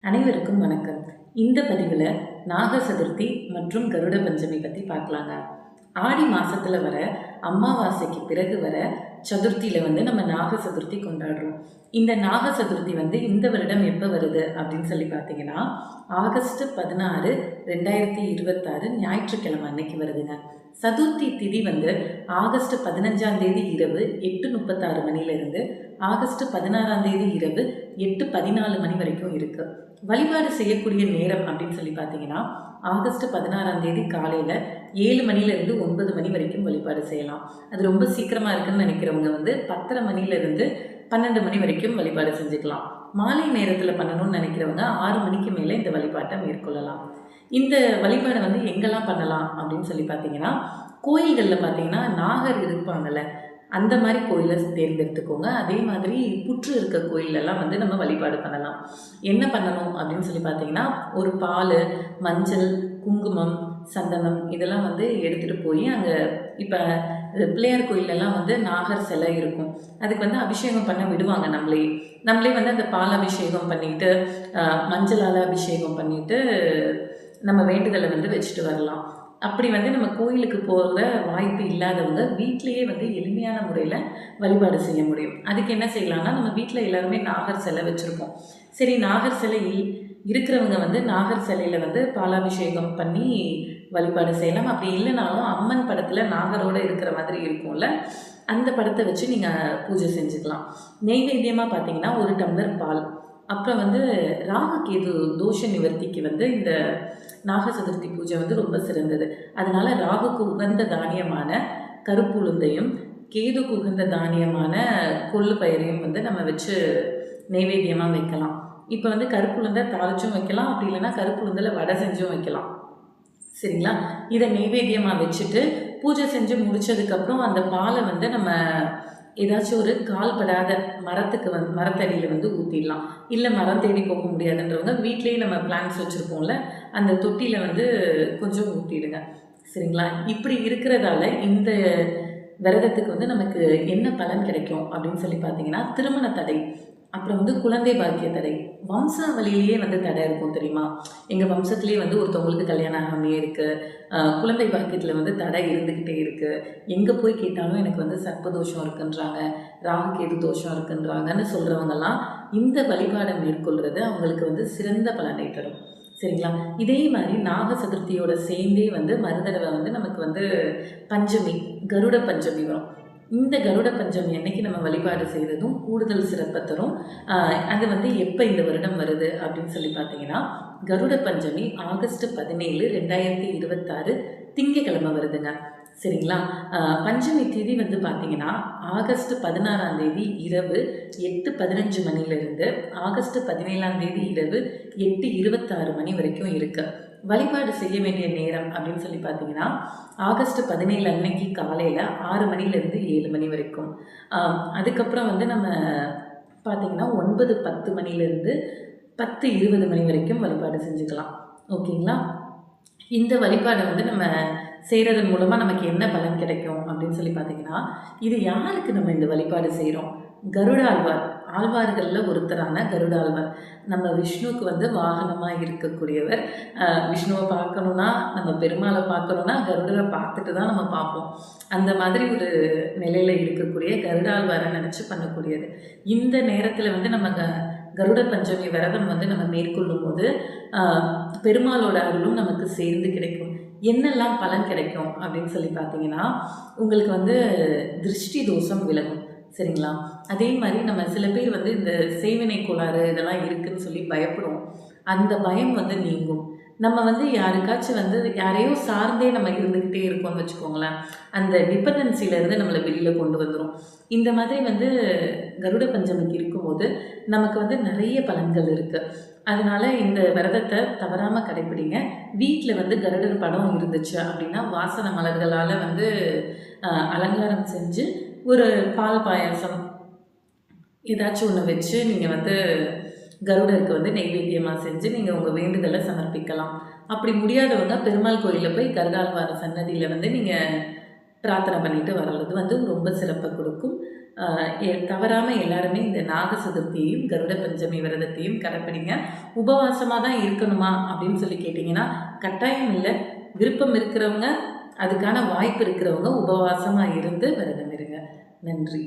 அனைவருக்கும் வணக்கம். இந்த பதிவில் நாக சதுர்த்தி மற்றும் கருட பஞ்சமி பற்றி பார்க்கலாங்க. ஆடி மாதத்தில் வர அமாவாசைக்கு பிறகு வர சதுர்த்தியில் நம்ம நாக சதுர்த்தி கொண்டாடுறோம். இந்த நாக சதுர்த்தி இந்த வருடம் எப்போ வருது அப்படின்னு சொல்லி பார்த்தீங்கன்னா ஆகஸ்ட் 16, 2026 ஞாயிற்றுக்கிழமை அன்னைக்கு வருதுங்க. சதுர்த்தி திதி ஆகஸ்ட் 15ஆம் தேதி இரவு 8:36 மணிலேருந்து ஆகஸ்ட் 16ஆம் தேதி இரவு 8:14 மணி வரைக்கும் இருக்கு. வழிபாடு செய்யக்கூடிய நேரம் அப்படின்னு சொல்லி பார்த்தீங்கன்னா ஆகஸ்ட் 16ஆம் தேதி காலையில் 7 மணிலேருந்து 9 மணி வரைக்கும் வழிபாடு செய்யலாம். அது ரொம்ப சீக்கிரமாக இருக்குன்னு நினைக்கிறவங்க 10:30 மணிலேருந்து 12 மணி வரைக்கும் வழிபாடு செஞ்சுக்கலாம். மாலை நேரத்தில் பண்ணணும்னு நினைக்கிறவங்க 6 மணிக்கு மேலே இந்த வழிபாட்டை மேற்கொள்ளலாம். இந்த வழிபாடை எங்கெல்லாம் பண்ணலாம் அப்படின்னு சொல்லி பார்த்தீங்கன்னா கோயில்களில் பார்த்தீங்கன்னா நாகர் இருப்பாங்கள்ல அந்த மாதிரி கோயிலை தேர்ந்தெடுத்துக்கோங்க. அதே மாதிரி புற்று இருக்க கோயிலெல்லாம் நம்ம வழிபாடு பண்ணலாம். என்ன பண்ணணும் அப்படின்னு சொல்லி பார்த்தீங்கன்னா ஒரு பால், மஞ்சள், குங்குமம், சந்தனம் இதெல்லாம் எடுத்துகிட்டு போய் அங்கே இப்போ பிள்ளையார் கோயிலெல்லாம் நாகர் சிலை இருக்கும். அதுக்கு அபிஷேகம் பண்ண விடுவாங்க. நம்மளே அந்த பால் அபிஷேகம் பண்ணிவிட்டு மஞ்சளால் அபிஷேகம் பண்ணிவிட்டு நம்ம வேண்டுதலை வச்சுட்டு வரலாம். அப்படி நம்ம கோயிலுக்கு போகிற வாய்ப்பு இல்லாதவங்க வீட்டிலையே எளிமையான முறையில் வழிபாடு செய்ய முடியும். அதுக்கு என்ன செய்யலாம்னா நம்ம வீட்டில் எல்லாருமே நாகர் சிலை வச்சுருப்போம். சரி, நாகர் சிலை இருக்கிறவங்க நாகர் சிலையில் பாலாபிஷேகம் பண்ணி வழிபாடு செய்யலாம். அப்படி இல்லைனாலும் அம்மன் படத்தில் நாகரோடு இருக்கிற மாதிரி இருக்கும்ல, அந்த படத்தை வச்சு நீங்கள் பூஜை செஞ்சுக்கலாம். நெய்வேத்தியமாக பார்த்தீங்கன்னா 1 டம்ளர் பால், அப்புறம் ராகு கேது தோஷ நிவர்த்திக்கு இந்த நாக சதுர்த்தி பூஜை ரொம்ப சிறந்தது. அதனால் ராகுக்கு உகந்த தானியமான கருப்புளுந்தையும் கேதுக்கு உகந்த தானியமான கொள்ளு பயிரையும் நம்ம வச்சு நெய்வேத்தியமாக வைக்கலாம். இப்போ கருப்புளுந்தை தாளிச்சும் வைக்கலாம், அப்படி இல்லைன்னா கருப்புளுந்தில் வடை செஞ்சும் வைக்கலாம். சரிங்களா? இதை நெய்வேத்தியமாக வச்சுட்டு பூஜை செஞ்சு முடித்ததுக்கப்புறம் அந்த பாலை நம்ம ஏதாச்சும் ஒரு கால்படாத மரத்துக்கு மரத்தடியில் ஊற்றிடலாம். இல்லை மரம் தேடி போக முடியாதுன்றவங்க வீட்லேயே நம்ம பிளான்ஸ் வச்சுருப்போம்ல, அந்த தொட்டியில் கொஞ்சம் ஊற்றிடுங்க. சரிங்களா? இப்படி இருக்கிறதால இந்த விரதத்துக்கு நமக்கு என்ன பலன் கிடைக்கும் அப்படின்னு சொல்லி பார்த்தீங்கன்னா திருமண தடை, அப்புறம் குழந்தை பாக்கிய தடை, வம்சாவளியிலேயே தடை இருக்கும் தெரியுமா? எங்கள் வம்சத்துலேயே ஒருத்தவங்களுக்கு கல்யாணம் ஆகாமே இருக்குது, குழந்தை பாக்கியத்தில் தடை இருந்துக்கிட்டே இருக்குது, எங்கே போய் கேட்டாலும் எனக்கு சர்ப்பதோஷம் இருக்குன்றாங்க, ராகு கேது தோஷம் இருக்குன்றாங்கன்னு சொல்கிறவங்கெல்லாம் இந்த வழிபாடை மேற்கொள்கிறது அவங்களுக்கு சிறந்த பலனை தரும். சரிங்களா? இதே மாதிரி நாக சதுர்த்தியோட சேர்ந்தே மறுதடவை நமக்கு பஞ்சமி, கருட பஞ்சமி வரும். இந்த கருட பஞ்சமி அன்னைக்கு நம்ம வழிபாடு செய்கிறதும் கூடுதல் சிறப்பை தரும். அது எப்போ இந்த வருடம் வருது அப்படின்னு சொல்லி பார்த்தீங்கன்னா கருட பஞ்சமி ஆகஸ்ட் 17, 2026 திங்கக்கிழமை வருதுங்க. சரிங்களா? பஞ்சமி திதி பார்த்தீங்கன்னா ஆகஸ்ட் 16ஆம் தேதி இரவு 8:15 மணிலேருந்து ஆகஸ்ட் 17ஆம் தேதி இரவு 8:26 மணி வரைக்கும் இருக்குது. வழிபாடு செய்ய வேண்டிய நேரம் அப்படின்னு சொல்லி பார்த்தீங்கன்னா ஆகஸ்ட் 17 அன்னைக்கு காலையில் 6 மணிலேருந்து 7 மணி வரைக்கும். அதுக்கப்புறம் நம்ம பார்த்திங்கன்னா 9:10 மணிலேருந்து 10:20 மணி வரைக்கும் வழிபாடு செஞ்சுக்கலாம். ஓகேங்களா? இந்த வழிபாடை நம்ம செய்கிறதன் மூலமாக நமக்கு என்ன பலன் கிடைக்கும் அப்படின்னு சொல்லி பார்த்தீங்கன்னா இது யாருக்கு நம்ம இந்த வழிபாடு செய்கிறோம்? கருடாழ்வார், ஆழ்வார்களில் ஒருத்தரான கருடாழ்வார் நம்ம விஷ்ணுவுக்கு வாகனமாக இருக்கக்கூடியவர். விஷ்ணுவை பார்க்கணுன்னா, நம்ம பெருமாளை பார்க்கணுன்னா கருடரை பார்த்துட்டு தான் நம்ம பார்ப்போம். அந்த மாதிரி ஒரு நிலையில் இருக்கக்கூடிய கருடாழ்வாரை நினச்சி பண்ணக்கூடியது. இந்த நேரத்தில் நம்ம கருட பஞ்சமி விரதம் நம்ம மேற்கொள்ளும் போது பெருமாளோட அருளும் நமக்கு சேர்ந்து கிடைக்கும். என்னெல்லாம் பலன் கிடைக்கும் அப்படின்னு சொல்லி பார்த்தீங்கன்னா உங்களுக்கு திருஷ்டி தோஷம் விலகும். சரிங்களா? அதே மாதிரி நம்ம சில பேர் இந்த செய்வினை கோளாறு இதெல்லாம் இருக்குதுன்னு சொல்லி பயப்படுவோம். அந்த பயம் நீங்கும். நம்ம யாருக்காச்சும் யாரையோ சார்ந்தே நம்ம இருந்துக்கிட்டே இருக்கோம்னு வச்சுக்கோங்களேன், அந்த டிபெண்டன்சிலேருந்து நம்மளை வெளியில் கொண்டு வந்துடும். இந்த மாதிரி கருட பஞ்சமிக்கு இருக்கும்போது நமக்கு நிறைய பலன்கள் இருக்குது. அதனால் இந்த விரதத்தை தவறாமல் கடைப்பிடிங்க. வீட்டில் கருடர் படம் இருந்துச்சு அப்படின்னா வாசனை மலர்களால் அலங்காரம் செஞ்சு ஒரு பால் பாயாசம் ஏதாச்சும் ஒன்று வச்சு நீங்கள் கருடருக்கு நெய்வேத்தியமாக செஞ்சு நீங்கள் உங்கள் வேண்டுதலை சமர்ப்பிக்கலாம். அப்படி முடியாதவங்க பெருமாள் கோயிலில் போய் கருடாழ்வார் சன்னதியில் நீங்கள் பிரார்த்தனை பண்ணிட்டு வர்றது ரொம்ப சிறப்பை கொடுக்கும். தவறாமல் எல்லாருமே இந்த நாக சதுர்த்தியையும் கருட பஞ்சமி விரதத்தையும் கடைப்பிடிங்க. உபவாசமாக தான் இருக்கணுமா அப்படின்னு சொல்லி கேட்டிங்கன்னா கட்டாயம் இல்லை. விருப்பம் இருக்கிறவங்க, அதுக்கான வாய்ப்பு இருக்கிறவங்க உபவாசமாக இருந்து விரதம் இருங்க. நன்றி.